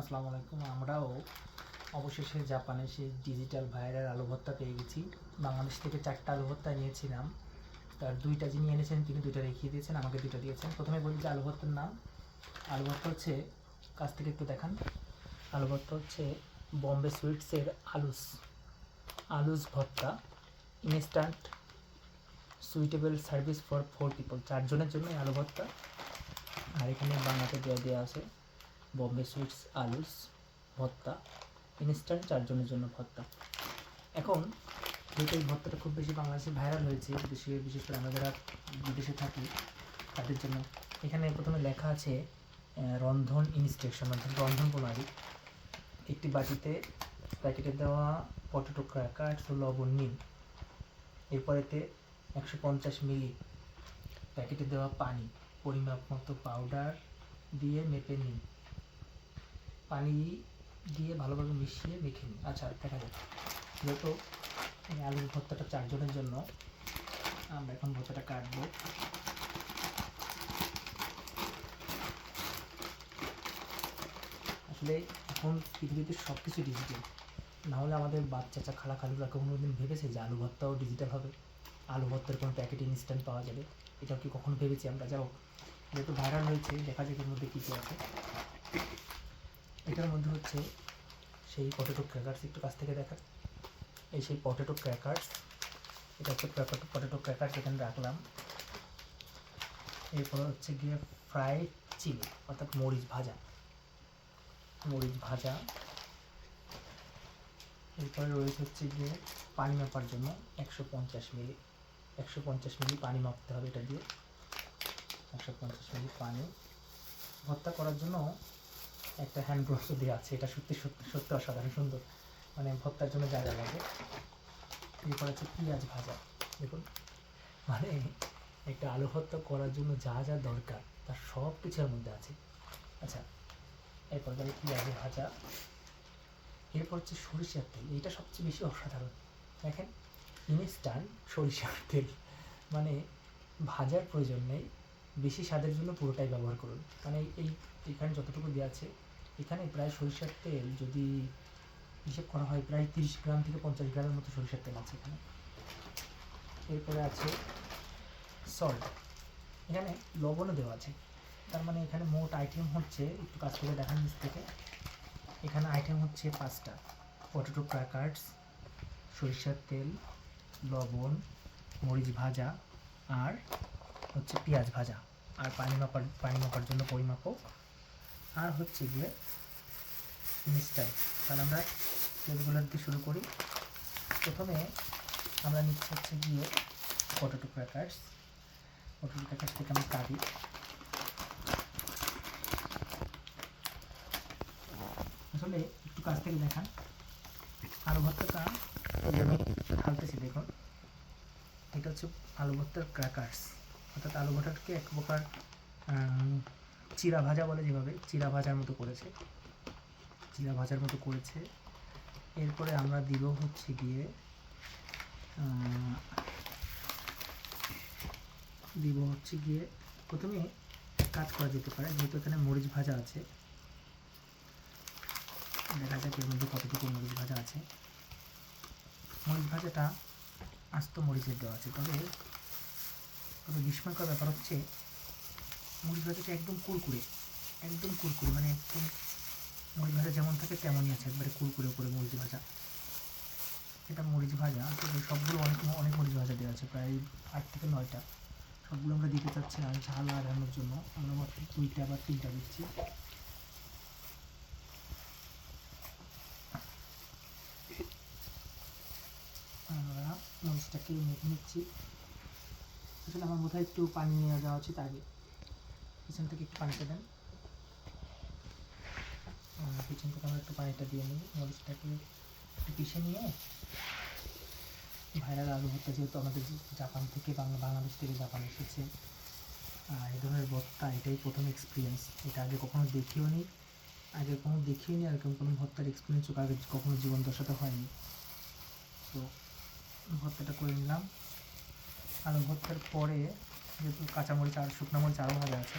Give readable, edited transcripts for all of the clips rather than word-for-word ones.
আসসালামু আলাইকুম। আমরাও অবশেষে জাপানে সেই ডিজিটাল ভাইরাল আলু ভর্তা পেয়ে গেছি। বাংলাদেশ থেকে 4টা আলু ভর্তা নিয়েছিলাম, তার 2টা যিনি এনেছেন তিনি 2টা রেখে দিয়েছেন, আমাকে 2টা দিয়েছেন। প্রথমে বলি যে আলু ভর্তার নাম। আলু ভর্তা হচ্ছে, কাছ থেকে একটু দেখান, আলু ভর্তা হচ্ছে বম্বে সুইটসের আলুস ভর্তা, instant suitable service for 4 people, 4 জনের জন্য এই আলু ভর্তা। আর এখানে বাংলাতে দেওয়া আছে বম্বে সুইটস আলুস ভর্তা, ইনস্ট্যান্ট 4 জনের জন্য ভর্তা। এখন যেহেতু এই ভর্তাটা খুব বেশি বাংলাদেশে ভাইরাল হয়েছে, বিশেষ করে আমরা যারা বিদেশে থাকি তাদের জন্য, এখানে প্রথমে লেখা আছে রন্ধন ইনস্ট্রাকশন, অর্থাৎ রন্ধন প্রণালী। একটি বাটিতে প্যাকেটে দেওয়া পটেটো ক্র্যাকারস ও লবণ নিন। এরপরেতে 150 মিলি প্যাকেটে দেওয়া পানি, পরিমাপ মতো পাউডার দিয়ে মেপে নিন। পানি দিয়ে ভালোভাবে মিশিয়ে মেখে নিন। আচ্ছা, দেখা যাক। যেহেতু এই আলুর ভর্তাটা 4 জনের জন্য, আমরা এখন ভর্তাটা কাটবো। আসলে এখন পৃথিবীতে সব কিছু ডিজিটাল, নাহলে আমাদের বাচ্চা খালাখালুরা কোনোদিন ভেবেছে যে আলু ভর্তাও ডিজিটাল হবে, আলু ভর্তার কোনো প্যাকেট ইনস্ট্যান্ট পাওয়া যাবে? এটাও কি কখনো ভেবেছি আমরা? যাও, যেহেতু ভাইরাল হয়েছে, দেখা যাক এর মধ্যে কী কী আছে। এটার মধ্যে হচ্ছে সেই পটেটো ক্র্যাকার্স, একটু কাছ থেকে দেখা, এই সেই পটেটো ক্র্যাকার্স, এটা হচ্ছে পটেটো ক্র্যাকার্স, এখানে রাখলাম। এরপর হচ্ছে গিয়ে ফ্রাইড চিলি, অর্থাৎ মরিচ ভাজা। এরপরে রয়েছে হচ্ছে গিয়ে পানি মাপার জন্য 150 মিলি, 150 মিলি পানি মাপতে হবে এটা দিয়ে, 150 মিলি পানি। ভর্তা করার জন্য একটা হ্যান্ড ব্রাশও দেওয়া আছে, এটা সত্যি অসাধারণ সুন্দর, মানে ভর্তার জন্য জায়গা লাগে। এরপর আছে পেঁয়াজ ভাজা। দেখুন, মানে একটা আলু ভর্তা করার জন্য যা যা দরকার তার সব কিছুর মধ্যে আছে। আচ্ছা, এরপর গেলে পেঁয়াজ ভাজা। এরপর হচ্ছে সরিষার তেল, এইটা সবচেয়ে বেশি অসাধারণ। দেখেন, ইনস্ট্যান্ট সরিষার তেল, মানে ভাজার প্রয়োজন নেই, বেশি স্বাদের জন্য পুরোটাই ব্যবহার করুন। মানে এখানে যতটুকু দেওয়া আছে, এখানে প্রায় সরিষার তেল যদি হিসেব করা হয়, প্রায় 30 গ্রাম থেকে 50 গ্রামের মতো সরিষার তেল আছে এখানে। এরপরে আছে সল্ট, এখানে লবণও দেওয়া আছে। তার মানে এখানে মোট আইটেম হচ্ছে, একটু কাছ থেকে দেখান নিচ থেকে, এখানে আইটেম হচ্ছে 5টা: পটেটো ক্র্যাকার্স, সরিষার তেল, লবণ, মরিচ ভাজা, আর হচ্ছে পেঁয়াজ ভাজা, আর পানি মাপার জন্য পরিমাপক, আর হচ্ছে গিয়ে মিক্সচার। তাহলে আমরা তেলগুলোর দিয়ে শুরু করি। প্রথমে আমরা নিচ্ছি হচ্ছে গিয়ে পটেটো ক্র্যাকার্স থেকে আমি কাটি। আসলে একটু কাছ থেকে দেখান, আলু ভর্তাটা ঢালতেছি, দেখুন এটা হচ্ছে আলু ভর্তার ক্র্যাকার্স, অর্থাৎ আলু ভর্তাটাকে এক প্রকার চিরা ভাজা বলে, যেভাবে চিরা ভাজার মতো করেছে। এরপরে আমরা দিব হচ্ছে গিয়ে প্রথমে কাজ করা যেতে পারে, যেহেতু এখানে মরিচ ভাজা আছে। দেখা যাক এর মধ্যে কতটুকু মরিচ ভাজা আছে। মরিচ ভাজাটা আস্ত মরিচের দেওয়া আছে, তবে বিস্ময়কর ব্যাপার হচ্ছে মরিচ ভাজাটা একদম কুরকুরে, মানে একদম মরিচ ভাজা যেমন থাকে তেমনই আছে, একবারে কুরকুরে করে মরিচ ভাজা। এটা মরিচ ভাজা, তবে সবগুলো অনেক মরিচ ভাজা দেওয়া আছে, প্রায় 8 থেকে 9টা। সবগুলো আমরা দিতে চাচ্ছি না, ঝাল আনানোর জন্য আমরা মাত্র 2টা বা 3টা দিচ্ছি। আমরা মরিচটাকে মেখে নিচ্ছি। আসলে আমার বোধহয় একটু পানি নিয়ে যাওয়া উচিত আগে, পিছন থেকে একটু পানিটা দেন। পিছন থেকে আমরা একটু পানিটা দিয়ে নিই, মরিচটাকে একটু পিষে নিয়ে। ভাইরাল আলু ভর্তা, যেহেতু আমাদের জাপান থেকে বাংলাদেশ থেকে জাপানে এসেছে, এই ধরনের ভর্তা এটাই প্রথম এক্সপিরিয়েন্স। এটা আগে কখনো দেখিও নি, আর কোনো ভর্তার এক্সপিরিয়েন্সও আগে কখনো জীবন দশাতে হয়নি। তো ভর্তাটা করে নিলাম। আলু ভর্তার পরে যেহেতু কাঁচামরিচ আর শুকনো মরিচ আরও ভাজা আছে,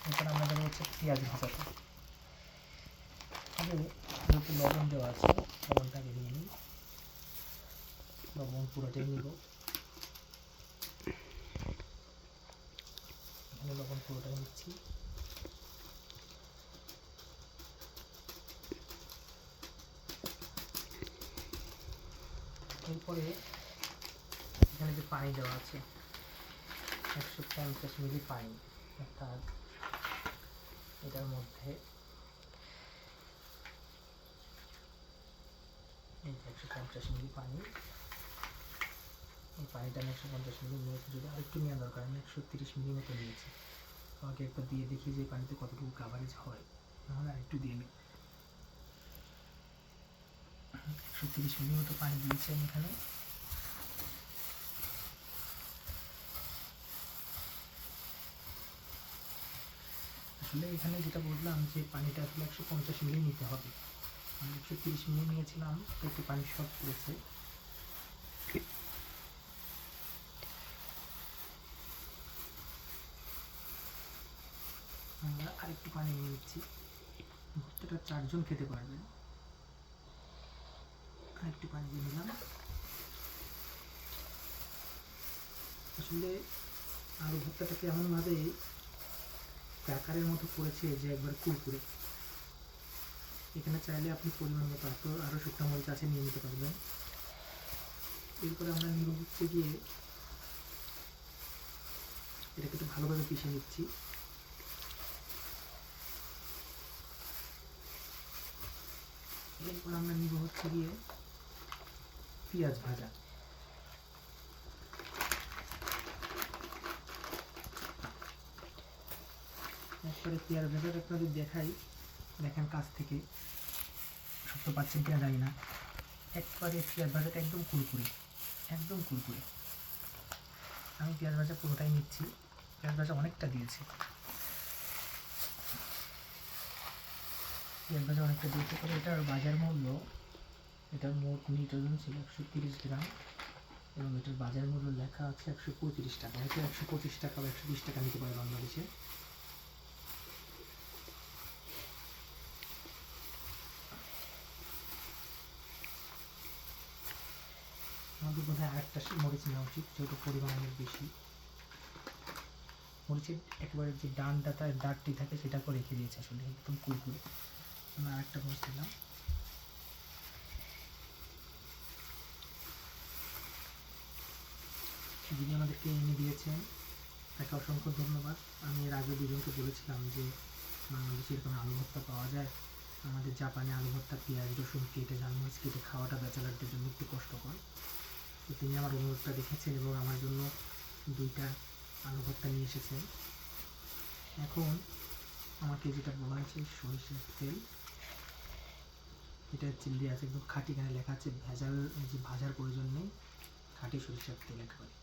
এরপর আমরা যাবো হচ্ছে পেঁয়াজ ভাজাতে। মধ্যে যেহেতু লবণ দেওয়া আছে, লবণটাকে নিয়ে নিই। লবণ পুরোটাই নিব, এখানে লবণ পুরোটাই নিচ্ছি। এরপরে এখানে যে পানি দেওয়া আছে 150 মিলি পানি, অর্থাৎ এটার মধ্যে এই 150 মিলি পানি, এই পানিটা আমি 150 মিলি নিয়েছি, যদি আরেকটু নেওয়া দরকার, আমি 130 মিলি মতো নিয়েছি। আমাকে একবার দিয়ে দেখি যে পানিতে কতটুকু কাভারেজ হয়, নাহলে আরেকটু দিয়ে নিই। 130 মিলি মতো পানি দিয়েছি আমি এখানে। আসলে এখানে যেটা বললাম যে পানিটা আসলে 150 মিলি নিতে হবে, আমি 130 মিলি নিয়েছিলাম, তো একটু পানি শর্ট পড়েছে। আমরা আরেকটু পানি নিয়ে নিচ্ছি, ভর্তাটা 4 জন খেতে পারবেন। আরেকটু পানি দিয়ে নিলাম। আসলে আলু ভর্তাটাকে এমনভাবে আকারের মতো করেছে যে একবার কুরকুরে। এখানে চাইলে আপনি পরিমাণ মতো আরও শুকনো মরিচ আছে নিয়ে নিতে পারবেন। এরপরে আমরা নিব হচ্ছে গিয়ে এটাকে একটু ভালোভাবে পিষে নিচ্ছি। এরপর আমরা নিব হচ্ছে গিয়ে পেঁয়াজ ভাজা। এরপরে পেঁয়াজ ভাজাটা আপনাদের দেখাই, দেখেন কাছ থেকে, সত্য পাচ্ছেন কিনা জানি না, একবারে পেঁয়াজ ভাজাটা একদম কুরকুরে, একদম কুরকুরে। আমি পেঁয়াজ ভাজা পুরোটাই নিচ্ছি, পেঁয়াজ ভাজা অনেকটা দিয়েছি, পেঁয়াজ ভাজা অনেকটা দিয়েছে। তবে এটার বাজার মূল্য, এটার মোট নিট ওজন ছিল 130 গ্রাম, এবং এটার বাজার মূল্য লেখা আছে 125 টাকা। হয়তো 125 টাকা বা 120 টাকা নিতে পারে বাংলাদেশে। আমাদের বোধহয় আরেকটা মরিচ নেওয়া উচিত, যেহেতু পরিমাণ অনেক বেশি। মরিচের একেবারে যে ডানটা তার ডাকটি থাকে সেটাকেও রেখে দিয়েছে, আসলে একদম কুরকুরে। আমরা আরেকটা মরিচ দিলাম। যিনি আমাদেরকে এনে দিয়েছেন তাকে অসংখ্য ধন্যবাদ। আমি এর আগে দুজনকে বলেছিলাম যে বাংলাদেশে এরকম আলু ভর্তা পাওয়া যায়, আমাদের জাপানে আলু ভর্তা পেঁয়াজ রসুন কেটে ঝালমরিচ কেটে খাওয়াটা ব্যাচেলারদের জন্য একটু কষ্টকর। তো তিনি আমার অনুরোধটা দেখেছেন এবং আমার জন্য 2টা আলু ভর্তা নিয়ে এসেছেন। এখন আমাকে যেটা বলা হয়েছে সরিষার তেল, এটা চিল্লি আছে একদম খাঁটি, এখানে লেখা আছে ভেজাল, যে ভাজার প্রয়োজন নেই, খাঁটি সরিষার তেল একেবারে।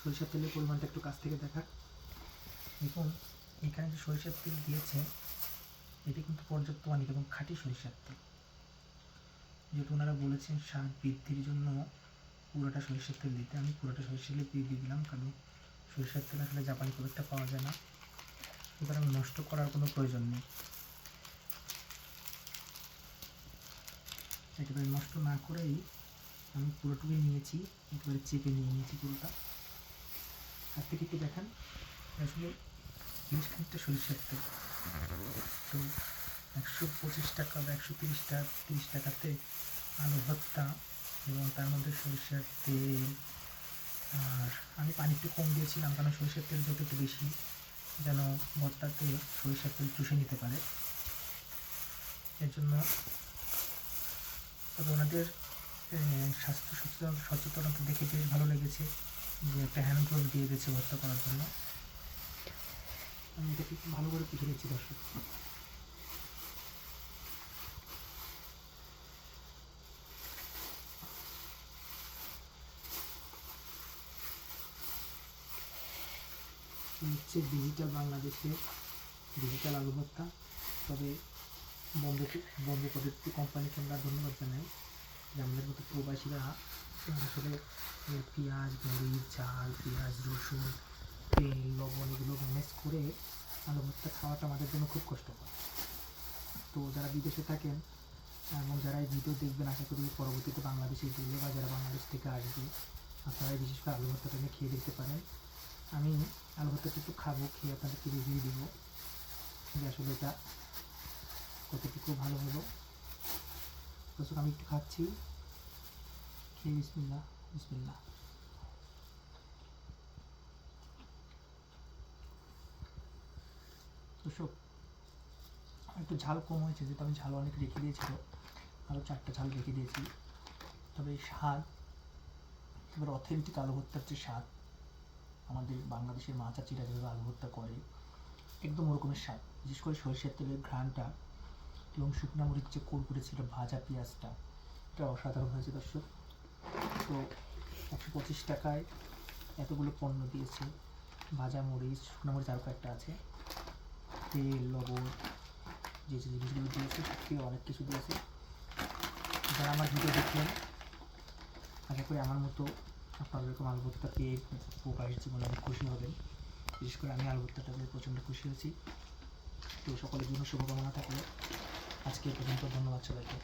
সরিষার তেলের পরিমাণটা একটু কাছ থেকে দেখাক। দেখুন এখানে যে সরিষার তেল দিয়েছে এটি কিন্তু পর্যাপ্ত মানের এবং খাঁটি সরিষার তেল, যেহেতু ওনারা বলেছেন স্বাদ বৃদ্ধির জন্য পুরোটা সরিষার তেল দিতে, আমি পুরোটা সরিষার তেল দিয়ে দিলাম, কারণ সরিষার তেল আসলে জাপানে খুব একটা পাওয়া যায় না, সুতরাং নষ্ট করার কোনো প্রয়োজন নেই। একেবারে নষ্ট না করেই আমি পুরোটুকুই নিয়েছি, একেবারে চেপে নিয়ে নিয়েছি পুরোটা। হাত থেকে একটু দেখান, আসলে বেশ খানিকটা সরিষার তেল। তো 125 টাকা বা 130 টাকাতে আলু ভর্তা এবং তার মধ্যে সরিষার তেল, আর আমি পানি একটু কম দিয়েছিলাম কারণ সরিষার তেল যেহেতু একটু বেশি, যেন ভর্তাতে সরিষার তেল চুষে নিতে পারে, এর জন্য। তবে ওনাদের স্বাস্থ্য সচেতনতা দেখে বেশ ভালো লেগেছে যে একটা হ্যান্ড গ্লোভ দিয়ে দিয়েছে ভর্তা করার জন্য। আমি এটাকে একটু ভালো করে পিষে নিচ্ছি দর্শক। হচ্ছে ডিজিটাল বাংলাদেশের ডিজিটাল আলু ভর্তা। তবে বম্বে পদ্ধতি কোম্পানিকে আমরা ধন্যবাদ জানাই যে আমাদের মতো প্রবাসীরা আসলে পেঁয়াজ মরিচ ঝাল পেঁয়াজ রসুন তেল লবণ এগুলো ম্যানেজ করে আলু ভর্তা খাওয়াটা আমাদের জন্য খুব কষ্টকর। তো তো যারা বিদেশে থাকেন এবং যারা এই ভিডিও দেখবেন, আশা করি পরবর্তীতে বাংলাদেশে গেলে বা যারা বাংলাদেশ থেকে আসবে, আপনারা বিশেষ করে আলু ভর্তাটা নিয়ে খেয়ে দেখতে পারেন। আমি আলু ভর্তাটা একটু খাবো, খেয়ে আপনাদেরকে রিভিউ দেবো যে আসলে এটা কতটুকু ভালো হলো। দর্শক, আমি একটু খাচ্ছি, খেয়ে বিসমিল্লাহ বিসমিল্লাহ। দর্শক, একটু ঝাল কম হয়েছে, যেহেতু আমি ঝাল অনেক রেখে দিয়েছিল, আরও 4টা ঝাল রেখে দিয়েছি। তবে এই স্বাদ, এবার অথেন্টিক আলু ভর্তার যে স্বাদ, আমাদের বাংলাদেশের মা চাচিরা যেভাবে আলু ভর্তা করে, একদম ওরকমের স্বাদ। বিশেষ করে সরিষার তেলের ঘ্রাণটা এবং শুকনো মরিচ যে কুড়কুড়ে ছিল, ভাজা পেঁয়াজটা, এটা অসাধারণ হয়েছে দর্শক। তো 125 টাকায় এতগুলো পণ্য দিয়েছে, ভাজা মরিচ, শুকনো মরিচ, আরও কয়েকটা আছে, তেল, লবণ, যে যে জিনিসগুলো দিয়েছে সত্যি অনেক কিছু দিয়েছে। যারা আমার ভিডিও দেখলেন, আশা করি আমার মতো আপনারা এরকম আলু ভর্তা পেয়ে প্রকাশ জীবনে অনেক খুশি হবেন। বিশেষ করে আমি আলু ভর্তাটা পেয়ে প্রচণ্ড খুশি হয়েছি। তো সকলের জন্য শুভকামনা থাকলে আজকে এ পর্যন্ত। ধন্যবাদ সবাইকে।